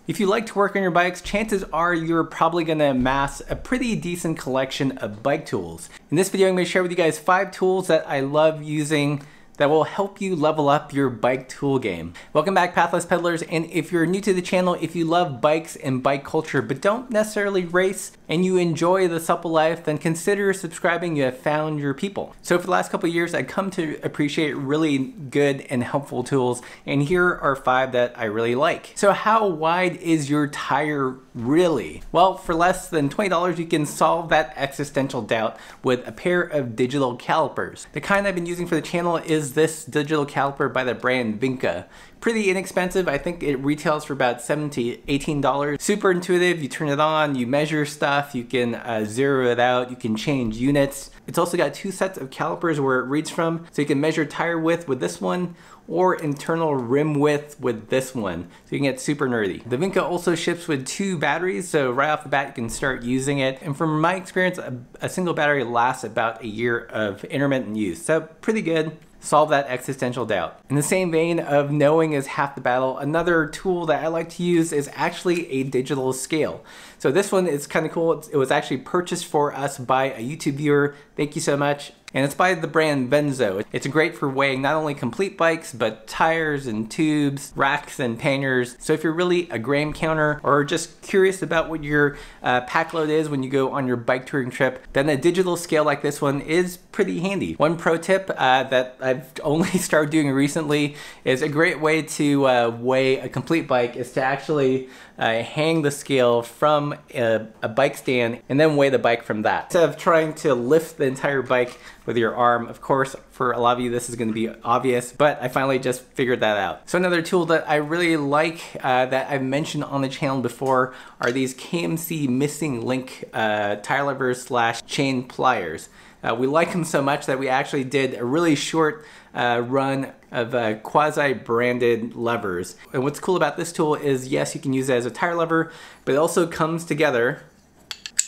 If you like to work on your bikes, chances are you're probably gonna amass a pretty decent collection of bike tools. In this video, I'm gonna share with you guys 5 tools that I love using that will help you level up your bike tool game. Welcome back, Pathless Peddlers, and if you're new to the channel, if you love bikes and bike culture but don't necessarily race and you enjoy the supple life, then consider subscribing. You have found your people. So for the last couple of years, I've come to appreciate really good and helpful tools, and here are 5 that I really like. So how wide is your tire really? Well, for less than $20, you can solve that existential doubt with a pair of digital calipers. The kind I've been using for the channel is this digital caliper by the brand Vinca. Pretty inexpensive. I think it retails for about $7 to $18. Super intuitive. You turn it on, you measure stuff, you can zero it out, you can change units. It's also got 2 sets of calipers where it reads from, so you can measure tire width with this one or internal rim width with this one, so you can get super nerdy. The Vinca also ships with 2 batteries, so right off the bat you can start using it. And from my experience, a single battery lasts about a year of intermittent use, so pretty good. Solve that existential doubt. In the same vein of knowing is half the battle, another tool that I like to use is actually a digital scale. So this one is kind of cool. It was actually purchased for us by a YouTube viewer. Thank you so much. And it's by the brand Venzo. It's great for weighing not only complete bikes, but tires and tubes, racks and panniers. So if you're really a gram counter or just curious about what your pack load is when you go on your bike touring trip, then a digital scale like this one is pretty handy. One pro tip that I've only started doing recently is a great way to weigh a complete bike is to actually hang the scale from a bike stand and then weigh the bike from that. Instead of trying to lift the entire bike with your arm. Of course, for a lot of you this is going to be obvious, but I finally just figured that out. So another tool that I really like that I've mentioned on the channel before are these KMC missing link tire levers / chain pliers. We like them so much that we actually did a really short run of quasi-branded levers. And what's cool about this tool is, yes, you can use it as a tire lever, but it also comes together.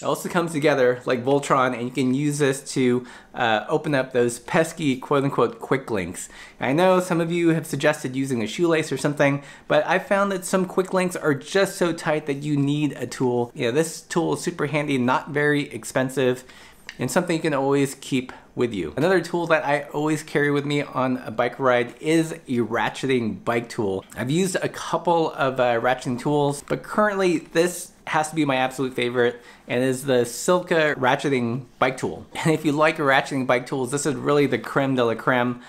It also comes together like Voltron, and you can use this to open up those pesky quote-unquote quick links. I know some of you have suggested using a shoelace or something, but I found that some quick links are just so tight that you need a tool. You know, this tool is super handy, not very expensive, and something you can always keep with you. Another tool that I always carry with me on a bike ride is a ratcheting bike tool. I've used a couple of ratcheting tools, but currently this has to be my absolute favorite, and is the Silka ratcheting bike tool. And if you like ratcheting bike tools, this is really the creme de la creme.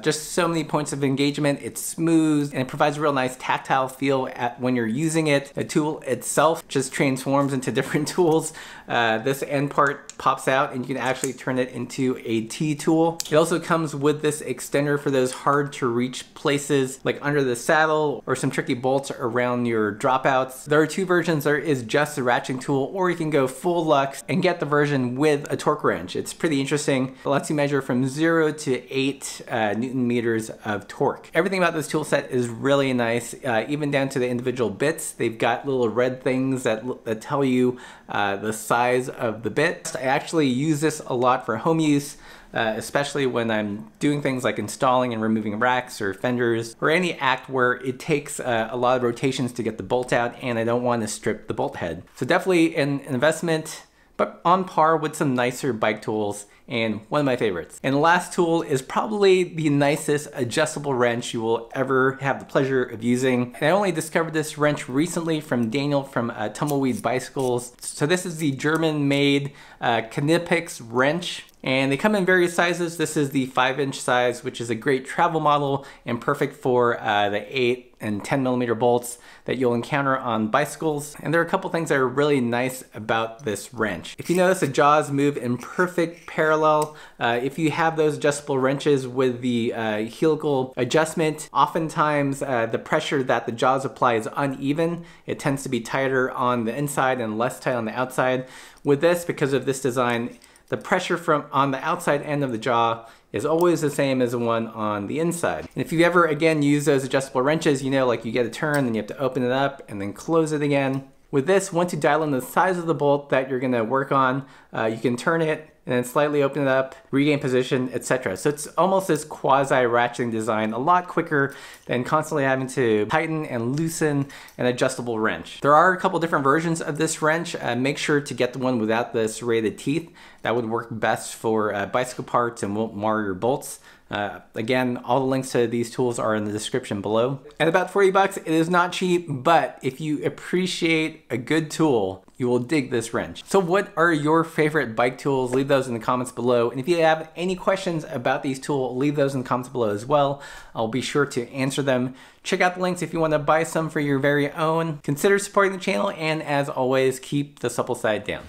Just so many points of engagement. It's smooth and it provides a real nice tactile feel when you're using it. The tool itself just transforms into different tools. This end part pops out and you can actually turn it into a T-tool. It also comes with this extender for those hard to reach places like under the saddle or some tricky bolts around your dropouts. There are 2 versions. There is just the ratcheting tool, or you can go full luxe and get the version with a torque wrench. It's pretty interesting. It lets you measure from 0 to 8 Newton meters of torque. Everything about this tool set is really nice, even down to the individual bits. They've got little red things that tell you the size of the bit. I actually use this a lot for home use, especially when I'm doing things like installing and removing racks or fenders, or any act where it takes a lot of rotations to get the bolt out and I don't want to strip the bolt head. So definitely an investment, but on par with some nicer bike tools, and one of my favorites. And the last tool is probably the nicest adjustable wrench you will ever have the pleasure of using. And I only discovered this wrench recently from Daniel from Tumbleweed Bicycles. So this is the German-made Knipix wrench. And they come in various sizes. This is the 5-inch size, which is a great travel model and perfect for the 8 and 10 millimeter bolts that you'll encounter on bicycles. And there are a couple things that are really nice about this wrench. If you notice, the jaws move in perfect parallel. If you have those adjustable wrenches with the helical adjustment, oftentimes the pressure that the jaws apply is uneven. It tends to be tighter on the inside and less tight on the outside. With this, because of this design, the pressure from on the outside end of the jaw is always the same as the one on the inside. And if you ever, again, use those adjustable wrenches, you know, like you get a turn, then you have to open it up and then close it again. With this, once you dial in the size of the bolt that you're gonna work on, you can turn it and then slightly open it up, regain position, etc. So it's almost this quasi-ratcheting design, a lot quicker than constantly having to tighten and loosen an adjustable wrench. There are a couple different versions of this wrench. Make sure to get the one without the serrated teeth. That would work best for bicycle parts and won't mar your bolts. Again, all the links to these tools are in the description below. At about 40 bucks, it is not cheap, but if you appreciate a good tool, you will dig this wrench. So what are your favorite bike tools? Leave those in the comments below. And if you have any questions about these tools, leave those in the comments below as well. I'll be sure to answer them. Check out the links if you want to buy some for your very own. Consider supporting the channel, and as always, keep the supple side down.